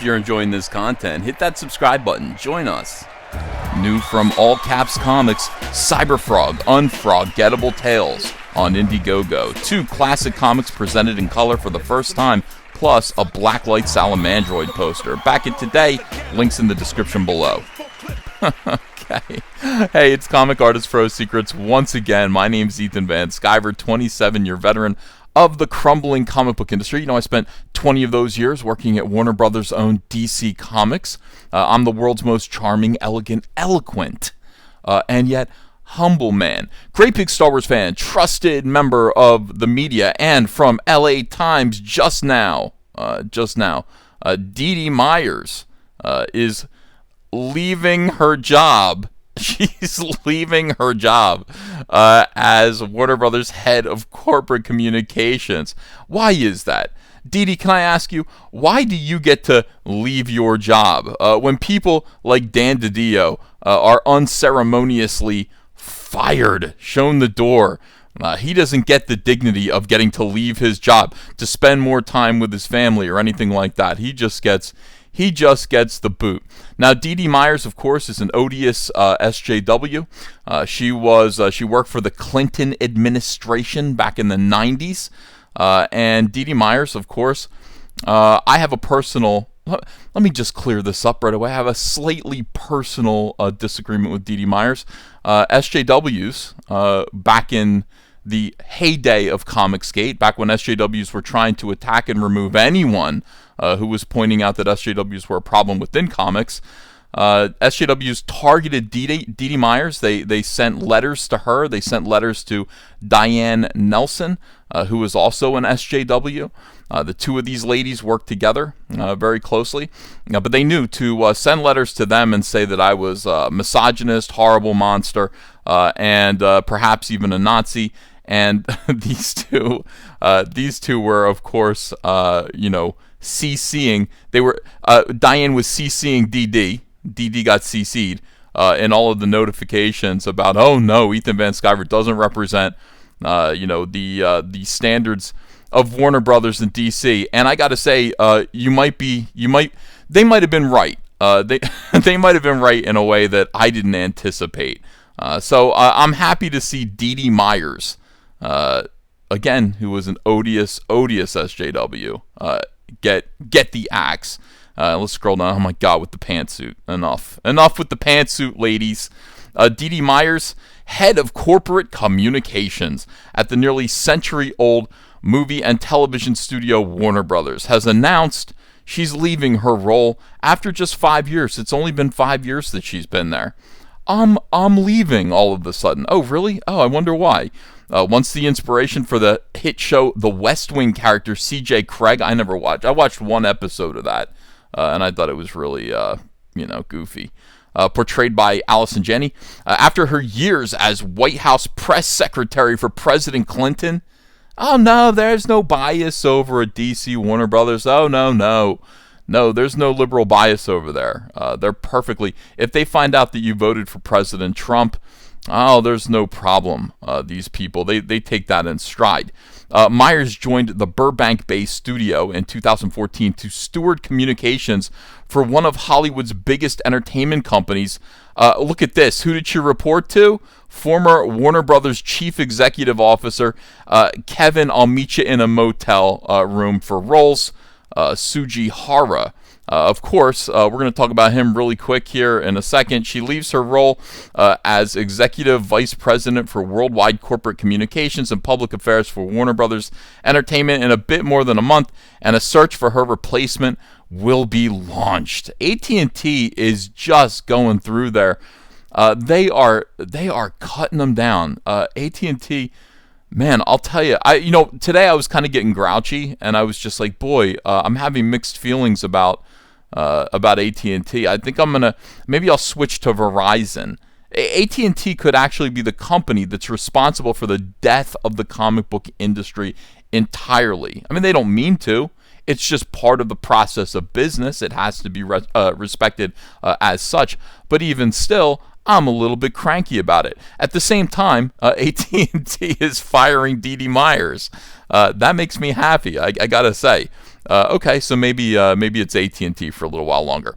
you're enjoying this content, hit that subscribe button. Join us. New from All Caps Comics, Cyberfrog, Unforgettable Tales on Indiegogo. 2 classic comics presented in color for the first time, plus a Blacklight Salamandroid poster. Back it today, links in the description below. Okay. Hey, it's Comic Artist Pro Secrets once again. My name's Ethan Van Sciver, 27-year veteran of the crumbling comic book industry. You know, I spent 20 of those years working at Warner Brothers' own DC Comics. I'm the world's most charming, elegant, eloquent, and yet humble man. Great big Star Wars fan, trusted member of the media, and from LA Times just now, Dee Dee Myers is leaving her job. She's leaving her job as Warner Brothers head of corporate communications. Why is that? Dee Dee, can I ask you, why do you get to leave your job when people like Dan DiDio are unceremoniously fired, shown the door? He doesn't get the dignity of getting to leave his job to spend more time with his family or anything like that. He just gets the boot. Now, Dee Dee Myers, of course, is an odious SJW. She worked for the Clinton administration back in the 90s. And Dee Dee Myers, of course, I have a personal... Let me just clear this up right away. I have a slightly personal disagreement with Dee Dee Myers. SJWs, back in the heyday of Comicsgate, back when SJWs were trying to attack and remove anyone who was pointing out that SJWs were a problem within comics, SJWs targeted Dee Dee Myers. They sent letters to her. They sent letters to Diane Nelson, who was also an SJW. The two of these ladies worked together very closely, but they knew to send letters to them and say that I was a misogynist, horrible monster, and perhaps even a Nazi. And these two were, of course, CCing. They were Diane was CCing Dee Dee. Dee Dee got CC'd in all of the notifications about, oh no, Ethan Van Sciver doesn't represent the standards of Warner Brothers and DC. And I got to say, they might have been right. They might have been right in a way that I didn't anticipate. So I'm happy to see Dee Dee Myers, again, who was an odious SJW, get the axe. Let's scroll down. Oh my God, with the pantsuit. Enough with the pantsuit, ladies. Dee Dee Myers, head of corporate communications at the nearly century-old movie and television studio Warner Brothers, has announced she's leaving her role after just 5 years. It's only been 5 years that she's been there. I'm leaving all of a sudden. Oh, really? Oh, I wonder why. Once the inspiration for the hit show The West Wing character C.J. Craig, I never watched. I watched one episode of that, and I thought it was really, goofy. Portrayed by Allison Janney. After her years as White House press secretary for President Clinton, oh no, there's no bias over at DC Warner Brothers. Oh no, there's no liberal bias over there. They're perfectly. If they find out that you voted for President Trump, oh, there's no problem. These people, they take that in stride. Myers joined the Burbank-based studio in 2014 to steward communications for one of Hollywood's biggest entertainment companies. Look at this. Who did she report to? Former Warner Brothers chief executive officer Kevin, I'll meet you in a motel room for roles. Tsujihara. Of course, we're going to talk about him really quick here in a second. She leaves her role as Executive Vice President for Worldwide Corporate Communications and Public Affairs for Warner Brothers Entertainment in a bit more than a month, and a search for her replacement will be launched. AT&T is just going through there. They are cutting them down. AT&T... Man, I'll tell you, today I was kind of getting grouchy, and I was just like, boy, I'm having mixed feelings about AT&T. I think maybe I'll switch to Verizon. AT&T could actually be the company that's responsible for the death of the comic book industry entirely. I mean, they don't mean to. It's just part of the process of business. It has to be respected as such. But even still, I'm a little bit cranky about it. At the same time, AT&T is firing Dee Dee Myers. That makes me happy, I gotta say. Okay, so maybe it's AT&T for a little while longer.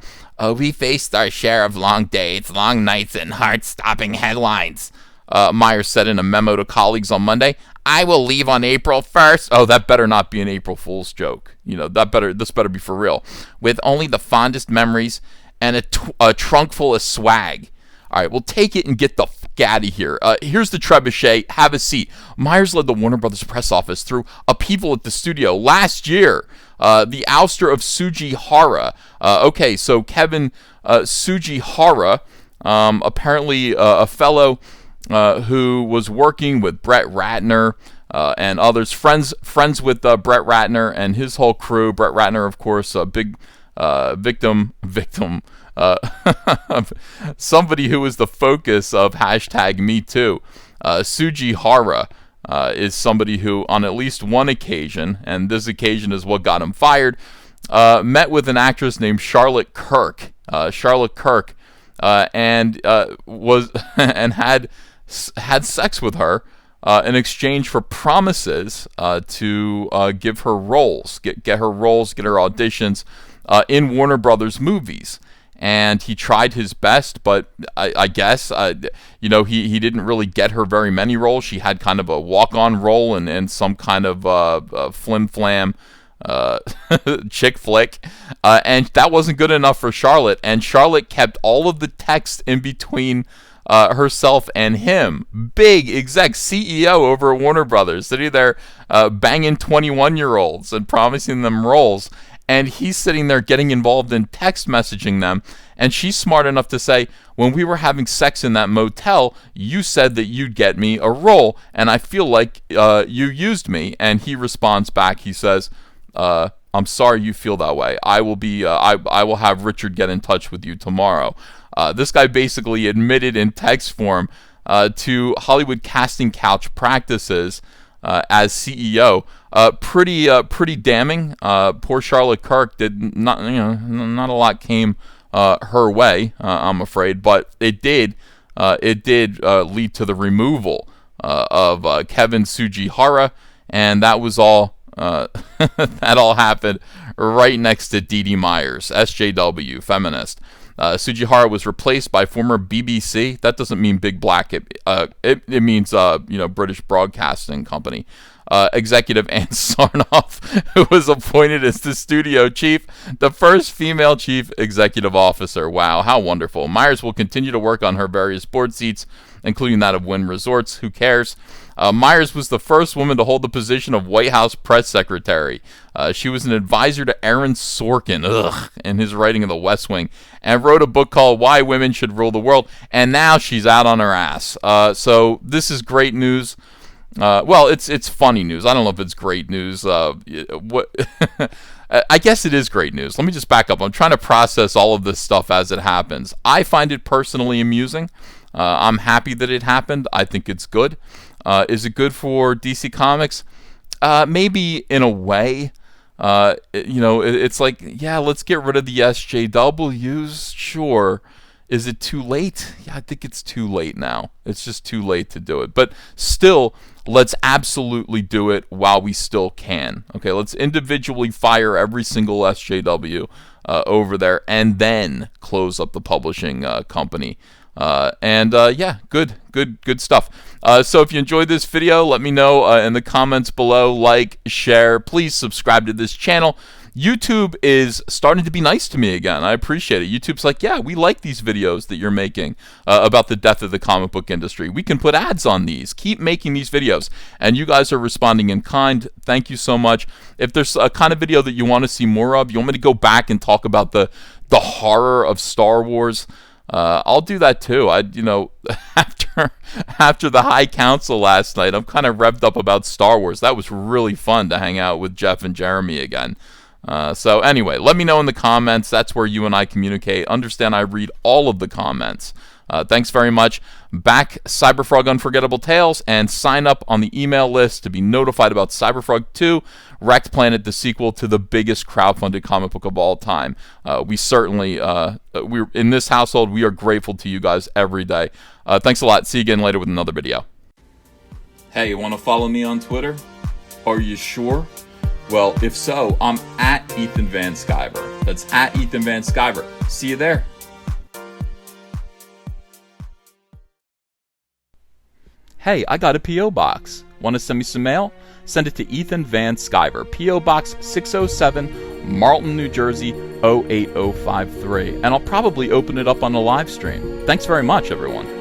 We faced our share of long days, long nights, and heart-stopping headlines. Myers said in a memo to colleagues on Monday. I will leave on April 1st. Oh, that better not be an April Fool's joke. This better be for real. With only the fondest memories and a trunk full of swag. All right, we'll take it and get the fuck out of here. Here's the trebuchet. Have a seat. Myers led the Warner Brothers press office through upheaval at the studio last year. The ouster of Tsujihara. Okay, so Kevin Tsujihara, apparently a fellow who was working with Brett Ratner and others, friends with Brett Ratner and his whole crew. Brett Ratner, of course, a big victim, somebody who was the focus of #MeToo. Tsujihara is somebody who, on at least one occasion, and this occasion is what got him fired, met with an actress named Charlotte Kirk. And was and had sex with her in exchange for promises to give her roles, get her roles, get her auditions in Warner Brothers movies. And he tried his best, but I guess he didn't really get her very many roles. She had kind of a walk-on role and some kind of flim-flam chick flick, and that wasn't good enough for Charlotte. And Charlotte kept all of the text in between herself and him. Big exec CEO over at Warner Brothers, sitting there banging 21-year-olds and promising them roles. And he's sitting there getting involved in text messaging them. And she's smart enough to say, when we were having sex in that motel, you said that you'd get me a role, and I feel like you used me. And he responds back. He says, I'm sorry you feel that way. I will have Richard get in touch with you tomorrow. This guy basically admitted in text form to Hollywood casting couch practices as CEO. Pretty damning. Poor Charlotte Kirk did not a lot came her way, I'm afraid, but it did lead to the removal of Kevin Tsujihara, and that was all. That all happened right next to Dee Dee Myers, SJW, feminist. Tsujihara was replaced by former BBC. That doesn't mean Big Black. It means British Broadcasting Company executive Ann Sarnoff, who was appointed as the studio chief, the first female chief executive officer. Wow, how wonderful. Myers will continue to work on her various board seats, including that of Wynn Resorts. Who cares? Myers was the first woman to hold the position of White House press secretary. She was an advisor to Aaron Sorkin in his writing of The West Wing, and wrote a book called Why Women Should Rule the World, and now she's out on her ass. So this is great news. Well, it's funny news. I don't know if it's great news. What? I guess it is great news. Let me just back up. I'm trying to process all of this stuff as it happens. I find it personally amusing. I'm happy that it happened. I think it's good. Is it good for DC Comics? Maybe in a way. It's like, yeah, let's get rid of the SJWs. Sure. Is it too late? Yeah, I think it's too late now. It's just too late to do it. But still, let's absolutely do it while we still can. Okay, let's individually fire every single SJW over there, and then close up the publishing company. Good stuff. So if you enjoyed this video, let me know in the comments below. Like, share, please subscribe to this channel. YouTube is starting to be nice to me again. I appreciate it. YouTube's like, yeah, we like these videos that you're making about the death of the comic book industry. We can put ads on these. Keep making these videos. And you guys are responding in kind. Thank you so much. If there's a kind of video that you want to see more of, you want me to go back and talk about the horror of Star Wars, I'll do that too. After the High Council last night, I'm kind of revved up about Star Wars. That was really fun to hang out with Jeff and Jeremy again. So anyway, let me know in the comments. That's where you and I communicate. Understand I read all of the comments. Thanks very much. Back Cyberfrog Unforgettable Tales, and sign up on the email list to be notified about Cyberfrog 2, Wrecked Planet, the sequel to the biggest crowdfunded comic book of all time. We certainly, we're in this household, we are grateful to you guys every day. Thanks a lot. See you again later with another video. Hey, you want to follow me on Twitter? Are you sure? Well, if so, I'm at Ethan Van Sciver. That's at Ethan Van Sciver. See you there. Hey, I got a P.O. box. Want to send me some mail? Send it to Ethan Van Sciver, P.O. Box 607, Marlton, New Jersey, 08053. And I'll probably open it up on the live stream. Thanks very much, everyone.